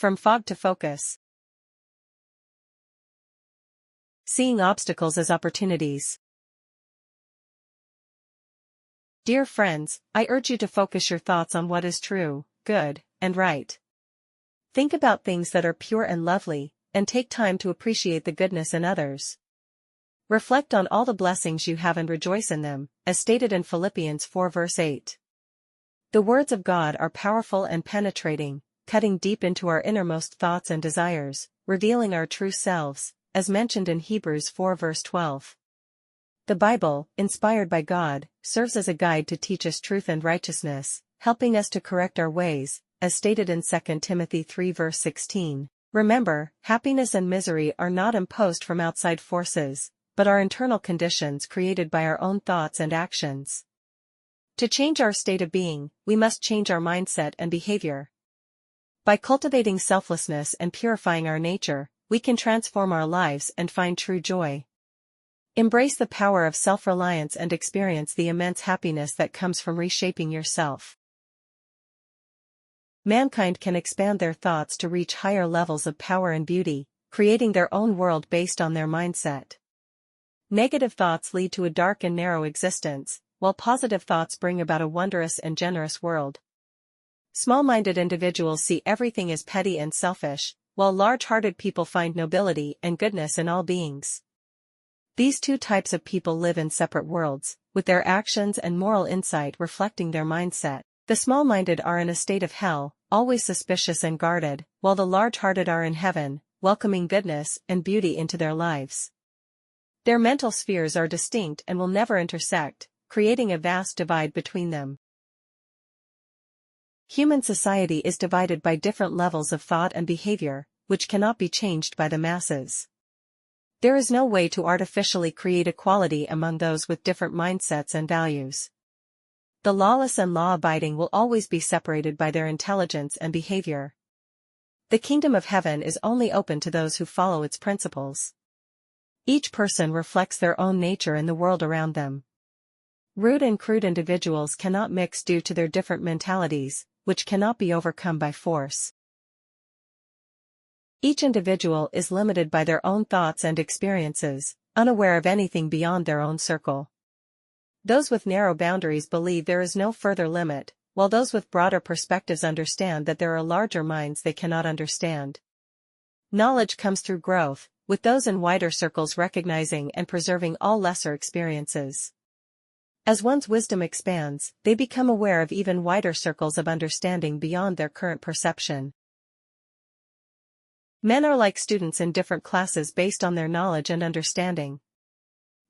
From fog to focus. Seeing obstacles as opportunities. Dear friends, I urge you to focus your thoughts on what is true, good, and right. Think about things that are pure and lovely, and take time to appreciate the goodness in others. Reflect on all the blessings you have and rejoice in them, as stated in Philippians 4 verse 8. The words of God are powerful and penetrating, cutting deep into our innermost thoughts and desires, revealing our true selves, as mentioned in Hebrews 4 verse 12. The Bible, inspired by God, serves as a guide to teach us truth and righteousness, helping us to correct our ways, as stated in 2 Timothy 3 verse 16. Remember, happiness and misery are not imposed from outside forces, but are internal conditions created by our own thoughts and actions. To change our state of being, we must change our mindset and behavior. By cultivating selflessness and purifying our nature, we can transform our lives and find true joy. Embrace the power of self-reliance and experience the immense happiness that comes from reshaping yourself. Mankind can expand their thoughts to reach higher levels of power and beauty, creating their own world based on their mindset. Negative thoughts lead to a dark and narrow existence, while positive thoughts bring about a wondrous and generous world. Small-minded individuals see everything as petty and selfish, while large-hearted people find nobility and goodness in all beings. These two types of people live in separate worlds, with their actions and moral insight reflecting their mindset. The small-minded are in a state of hell, always suspicious and guarded, while the large-hearted are in heaven, welcoming goodness and beauty into their lives. Their mental spheres are distinct and will never intersect, creating a vast divide between them. Human society is divided by different levels of thought and behavior, which cannot be changed by the masses. There is no way to artificially create equality among those with different mindsets and values. The lawless and law-abiding will always be separated by their intelligence and behavior. The kingdom of heaven is only open to those who follow its principles. Each person reflects their own nature in the world around them. Rude and crude individuals cannot mix due to their different mentalities, which cannot be overcome by force. Each individual is limited by their own thoughts and experiences, unaware of anything beyond their own circle. Those with narrow boundaries believe there is no further limit, while those with broader perspectives understand that there are larger minds they cannot understand. Knowledge comes through growth, with those in wider circles recognizing and preserving all lesser experiences. As one's wisdom expands, they become aware of even wider circles of understanding beyond their current perception. Men are like students in different classes based on their knowledge and understanding.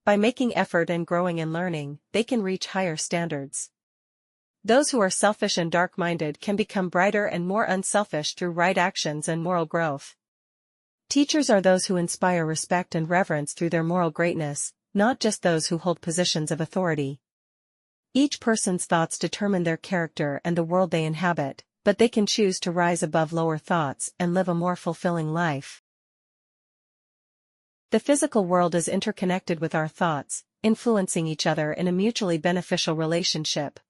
By making effort and growing in learning, they can reach higher standards. Those who are selfish and dark-minded can become brighter and more unselfish through right actions and moral growth. Teachers are those who inspire respect and reverence through their moral greatness, not just those who hold positions of authority. Each person's thoughts determine their character and the world they inhabit, but they can choose to rise above lower thoughts and live a more fulfilling life. The physical world is interconnected with our thoughts, influencing each other in a mutually beneficial relationship.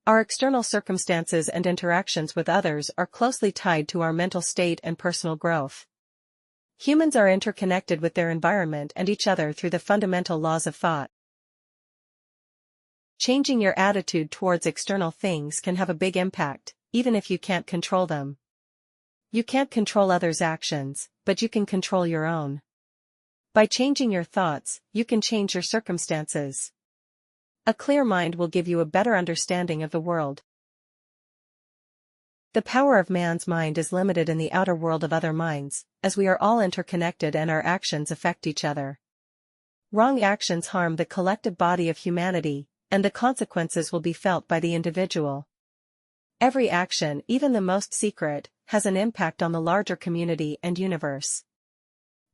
Our external circumstances and interactions with others are closely tied to our mental state and personal growth. Humans are interconnected with their environment and each other through the fundamental laws of thought. Changing your attitude towards external things can have a big impact, even if you can't control them. You can't control others' actions, but you can control your own. By changing your thoughts, you can change your circumstances. A clear mind will give you a better understanding of the world. The power of man's mind is limited in the outer world of other minds, as we are all interconnected and our actions affect each other. Wrong actions harm the collective body of humanity, and the consequences will be felt by the individual. Every action, even the most secret, has an impact on the larger community and universe.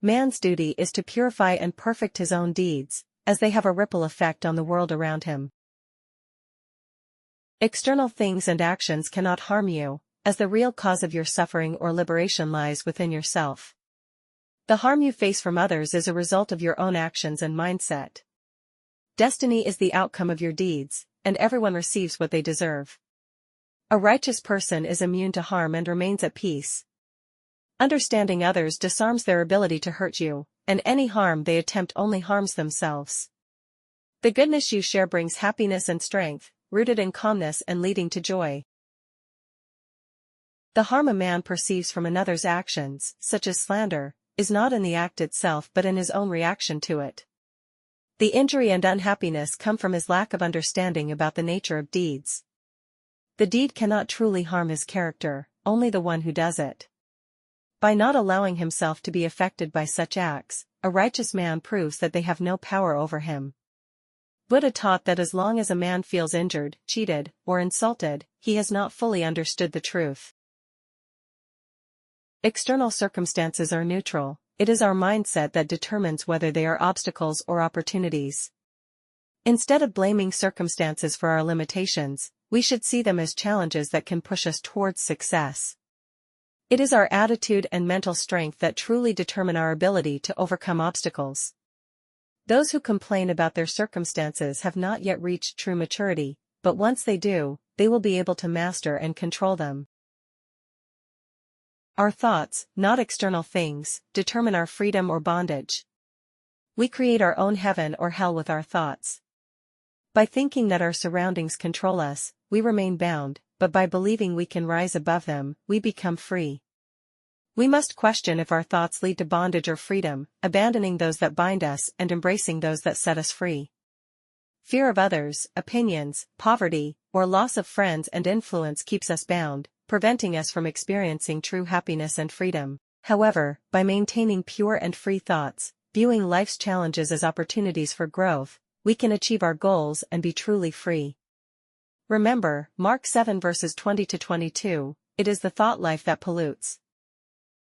Man's duty is to purify and perfect his own deeds, as they have a ripple effect on the world around him. External things and actions cannot harm you, as the real cause of your suffering or liberation lies within yourself. The harm you face from others is a result of your own actions and mindset. Destiny is the outcome of your deeds, and everyone receives what they deserve. A righteous person is immune to harm and remains at peace. Understanding others disarms their ability to hurt you, and any harm they attempt only harms themselves. The goodness you share brings happiness and strength, rooted in calmness and leading to joy. The harm a man perceives from another's actions, such as slander, is not in the act itself but in his own reaction to it. The injury and unhappiness come from his lack of understanding about the nature of deeds. The deed cannot truly harm his character, only the one who does it. By not allowing himself to be affected by such acts, a righteous man proves that they have no power over him. Buddha taught that as long as a man feels injured, cheated, or insulted, he has not fully understood the truth. External circumstances are neutral. It is our mindset that determines whether they are obstacles or opportunities. Instead of blaming circumstances for our limitations, we should see them as challenges that can push us towards success. It is our attitude and mental strength that truly determine our ability to overcome obstacles. Those who complain about their circumstances have not yet reached true maturity, but once they do, they will be able to master and control them. Our thoughts, not external things, determine our freedom or bondage. We create our own heaven or hell with our thoughts. By thinking that our surroundings control us, we remain bound, but by believing we can rise above them, we become free. We must question if our thoughts lead to bondage or freedom, abandoning those that bind us and embracing those that set us free. Fear of others, opinions, poverty, or loss of friends and influence keeps us bound, preventing us from experiencing true happiness and freedom. However, by maintaining pure and free thoughts, viewing life's challenges as opportunities for growth, we can achieve our goals and be truly free. Remember, Mark 7 verses 20-22, it is the thought life that pollutes.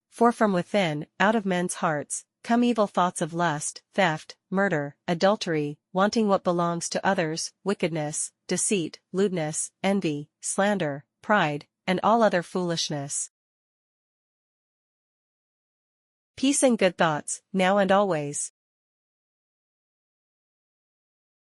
For from within, out of men's hearts, come evil thoughts of lust, theft, murder, adultery, wanting what belongs to others, wickedness, deceit, lewdness, envy, slander, pride, and all other foolishness. Peace and good thoughts, now and always.